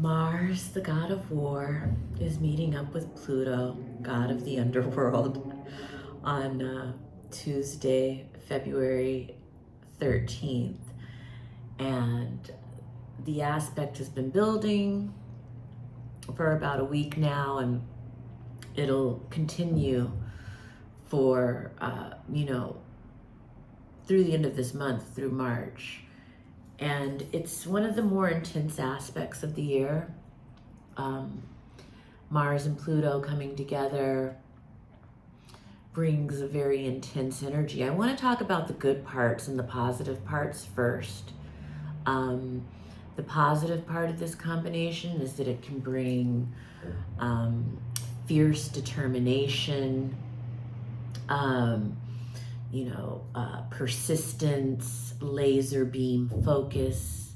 Mars, the god of war, is meeting up with Pluto, god of the underworld, on Tuesday, February 13th. And the aspect has been building for about a week now, and it'll continue for, through the end of this month, through March. And it's one of the more intense aspects of the year. Mars and Pluto coming together brings a very intense energy. I want to talk about the good parts and the positive parts first. The positive part of this combination is that it can bring fierce determination, persistence, laser beam focus.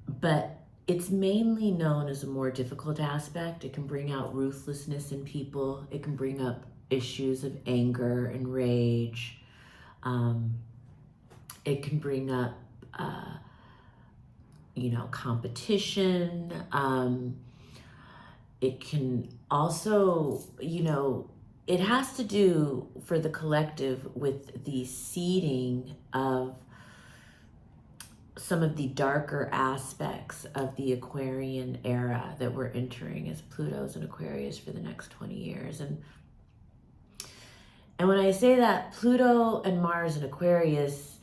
But it's mainly known as a more difficult aspect. It can bring out ruthlessness in people. It can bring up issues of anger and rage. It can bring up, competition. It can also, it has to do for the collective with the seeding of some of the darker aspects of the Aquarian era that we're entering, as Pluto's in Aquarius for the next 20 years. And when I say that, Pluto and Mars in Aquarius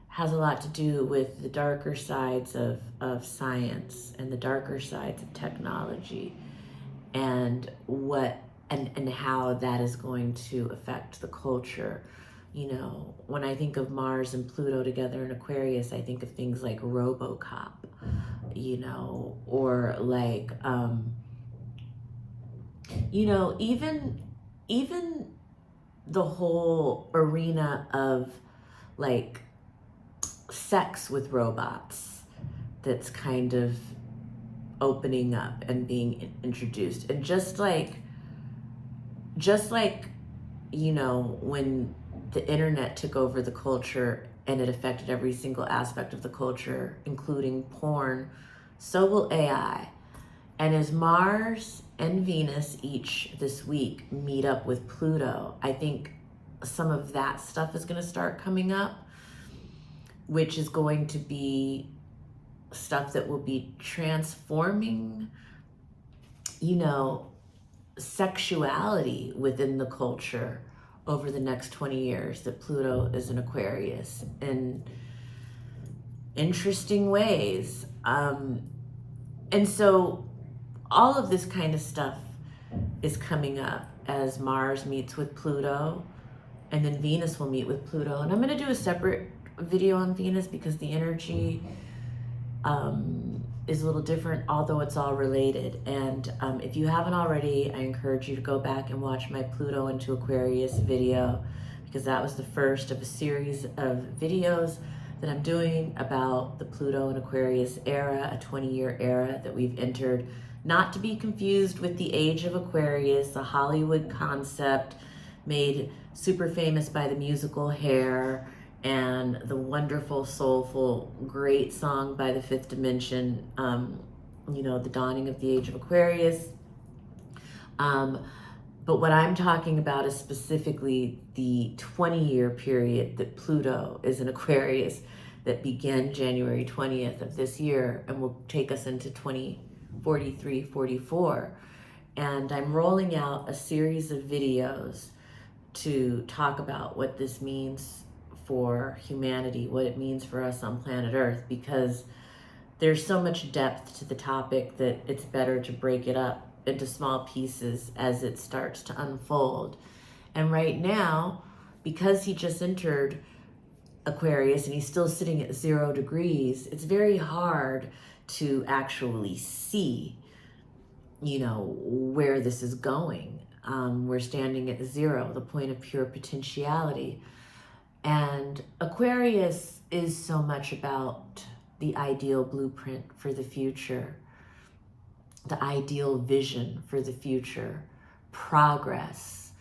has a lot to do with the darker sides of science and the darker sides of technology, and and how that is going to affect the culture. When I think of Mars and Pluto together in Aquarius, I think of things like RoboCop, or like, even the whole arena of like sex with robots that's kind of opening up and being introduced. And just like when the internet took over the culture and it affected every single aspect of the culture, including porn, so will AI. And as Mars and Venus each this week meet up with Pluto, I think some of that stuff is going to start coming up, which is going to be stuff that will be transforming, sexuality within the culture over the next 20 years, that Pluto is in Aquarius in interesting ways. And so all of this kind of stuff is coming up as Mars meets with Pluto, and then Venus will meet with Pluto. And I'm going to do a separate video on Venus because the energy is a little different, although it's all related. And if you haven't already, I encourage you to go back and watch my Pluto into Aquarius video, because that was the first of a series of videos that I'm doing about the Pluto and Aquarius era, a 20-year era that we've entered, not to be confused with the Age of Aquarius, a Hollywood concept made super famous by the musical Hair and the wonderful, soulful, great song by the Fifth Dimension, The Dawning of the Age of Aquarius. But what I'm talking about is specifically the 20-year period that Pluto is in Aquarius, that began January 20th of this year and will take us into 2043, 44. And I'm rolling out a series of videos to talk about what this means for humanity, what it means for us on planet Earth, because there's so much depth to the topic that it's better to break it up into small pieces as it starts to unfold. And right now, because he just entered Aquarius and he's still sitting at 0 degrees, it's very hard to actually see, where this is going. We're standing at 0, the point of pure potentiality. And Aquarius is so much about the ideal blueprint for the future, the ideal vision for the future, progress,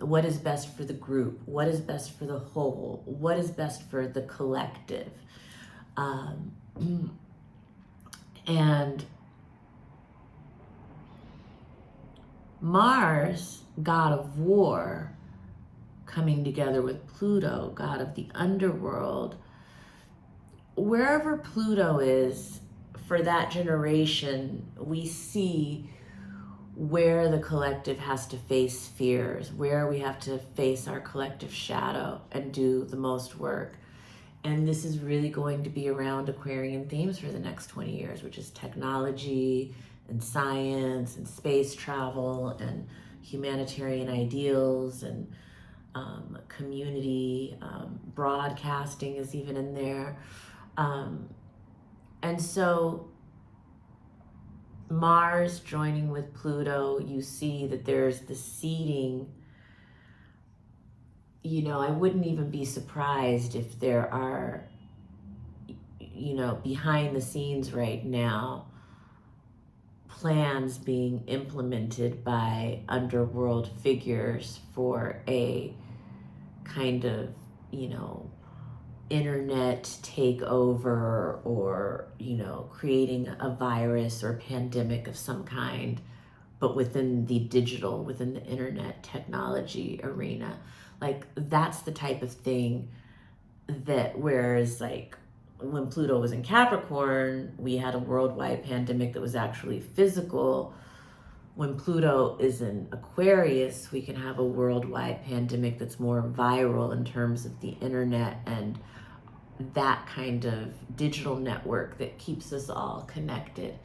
what is best for the group, what is best for the whole, what is best for the collective. Um, and Mars, god of war, coming together with Pluto, god of the underworld. Wherever Pluto is, for that generation, we see where the collective has to face fears, where we have to face our collective shadow and do the most work. And this is really going to be around Aquarian themes for the next 20 years, which is technology and science and space travel and humanitarian ideals and community, broadcasting is even in there. And so Mars joining with Pluto, you see that there's the seeding. You know, I wouldn't even be surprised if there are, you know, behind the scenes right now, plans being implemented by underworld figures for a kind of, you know, internet takeover, or, you know, creating a virus or pandemic of some kind, but within the digital, within the internet technology arena. Like, that's the type of thing that, whereas like when Pluto was in Capricorn, we had a worldwide pandemic that was actually physical. When Pluto is in Aquarius, we can have a worldwide pandemic that's more viral in terms of the internet and that kind of digital network that keeps us all connected.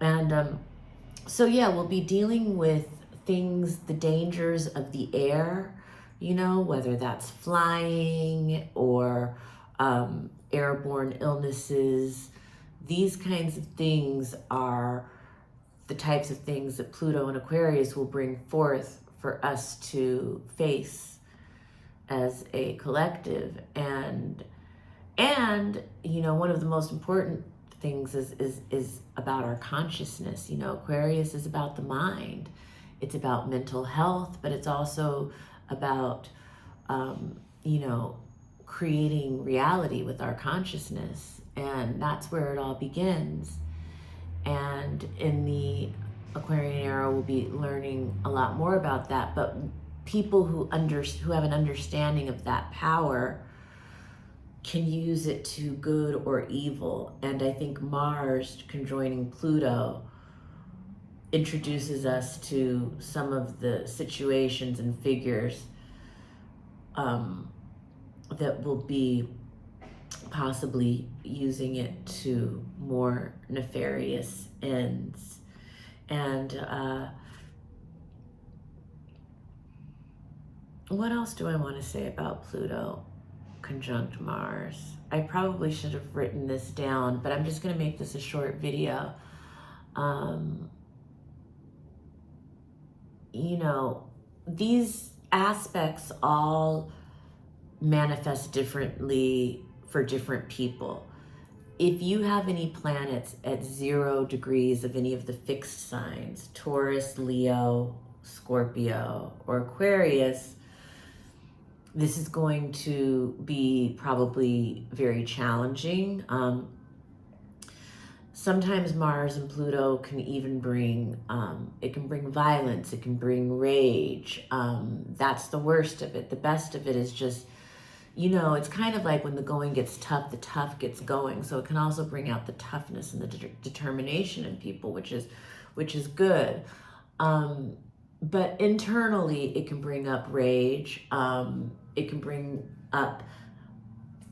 And so yeah, we'll be dealing with things, the dangers of the air, you know, whether that's flying or airborne illnesses. These kinds of things are the types of things that Pluto and Aquarius will bring forth for us to face as a collective. And you know, one of the most important things is about our consciousness. You know, Aquarius is about the mind. It's about mental health, but it's also about you know, creating reality with our consciousness. And that's where it all begins. And in the Aquarian era, we'll be learning a lot more about that. But people who have an understanding of that power can use it to good or evil. And I think Mars conjoining Pluto introduces us to some of the situations and figures that will be possibly using it to more nefarious ends. And what else do I want to say about Pluto conjunct Mars? I probably should have written this down, but I'm just going to make this a short video. You know, these aspects all manifest differently for different people. If you have any planets at 0 degrees of any of the fixed signs, Taurus, Leo, Scorpio, or Aquarius, this is going to be probably very challenging. Sometimes Mars and Pluto can even bring, it can bring violence, it can bring rage. That's the worst of it. The best of it is just, you know, it's kind of like when the going gets tough, the tough gets going. So it can also bring out the toughness and the determination in people, which is good. But internally, it can bring up rage. It can bring up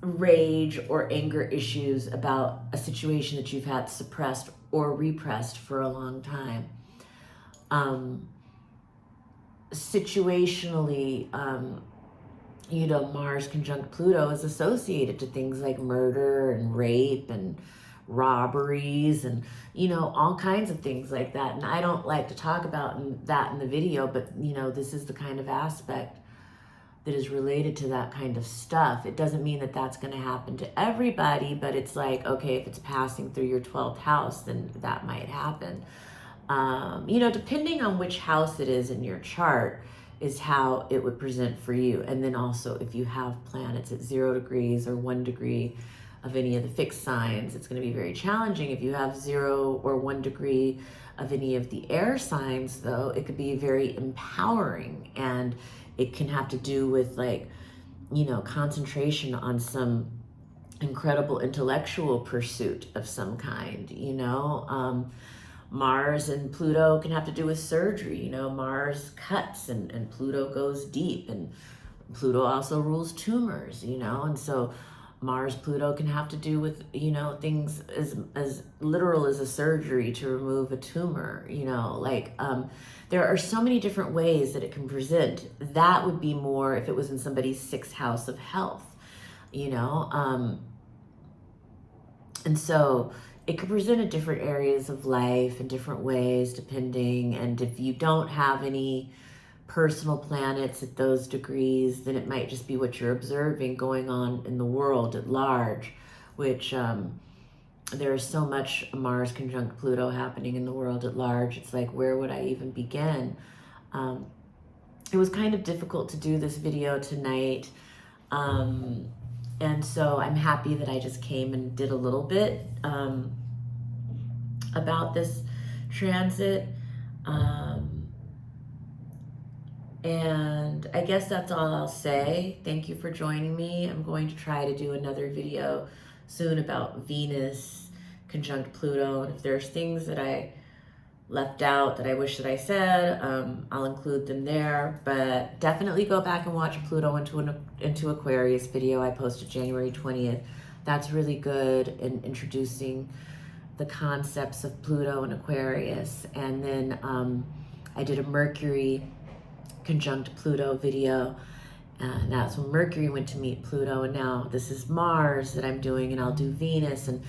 rage or anger issues about a situation that you've had suppressed or repressed for a long time. Situationally, you know, Mars conjunct Pluto is associated to things like murder and rape and robberies and, you know, all kinds of things like that. And I don't like to talk about that in the video, but, you know, this is the kind of aspect that is related to that kind of stuff. It doesn't mean that that's going to happen to everybody, but it's like, okay, if it's passing through your 12th house, then that might happen. You know, depending on which house it is in your chart is how it would present for you. And then also if you have planets at 0 degrees or 1 degree of any of the fixed signs. It's going to be very challenging. If you have 0 or 1 degree of any of the air signs, though, it could be very empowering, and it can have to do with, like, you know, concentration on some incredible intellectual pursuit of some kind, you know. Mars and Pluto can have to do with surgery. You know, Mars cuts and Pluto goes deep, and Pluto also rules tumors, you know, and so Mars Pluto can have to do with, you know, things as literal as a surgery to remove a tumor, you know, like there are so many different ways that it can present. That would be more if it was in somebody's 6th house of health, you know. And so it could present in different areas of life in different ways, depending. And if you don't have any personal planets at those degrees, then it might just be what you're observing going on in the world at large, which there is so much Mars conjunct Pluto happening in the world at large. It's like, where would I even begin? It was kind of difficult to do this video tonight. And so I'm happy that I just came and did a little bit about this transit. And I guess that's all I'll say. Thank you for joining me. I'm going to try to do another video soon about Venus conjunct Pluto. And if there's things that I left out that I wish that I said, I'll include them there. But definitely go back and watch Pluto into Aquarius video I posted January 20th. That's really good in introducing the concepts of Pluto and Aquarius. And then I did a Mercury conjunct Pluto video, and that's when Mercury went to meet Pluto, and now this is Mars that I'm doing, and I'll do Venus. And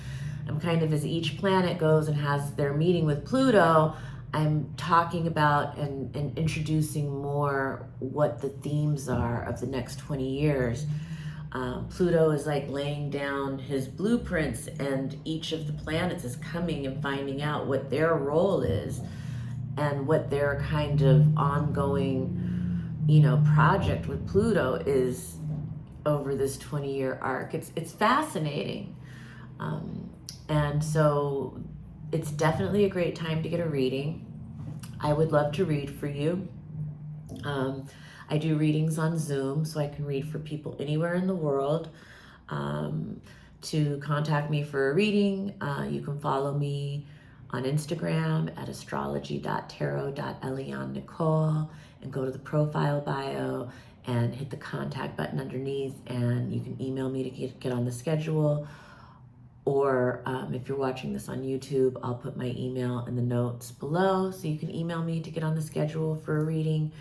I'm kind of, as each planet goes and has their meeting with Pluto, I'm talking about and introducing more what the themes are of the next 20 years. Pluto is like laying down his blueprints, and each of the planets is coming and finding out what their role is and what their kind of ongoing, you know, project with Pluto is over this 20-year arc. It's fascinating. And so it's definitely a great time to get a reading. I would love to read for you. I do readings on Zoom, so I can read for people anywhere in the world. To contact me for a reading, you can follow me on Instagram at astrology.tarot.eliannicole, and go to the profile bio and hit the contact button underneath, and you can email me to get on the schedule. Or if you're watching this on YouTube, I'll put my email in the notes below, so you can email me to get on the schedule for a reading.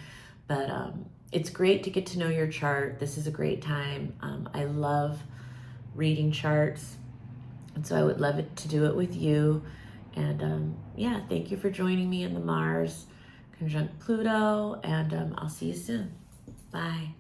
But it's great to get to know your chart. This is a great time. I love reading charts, and so I would love it to do it with you. And yeah, thank you for joining me in the Mars conjunct Pluto, and I'll see you soon. Bye.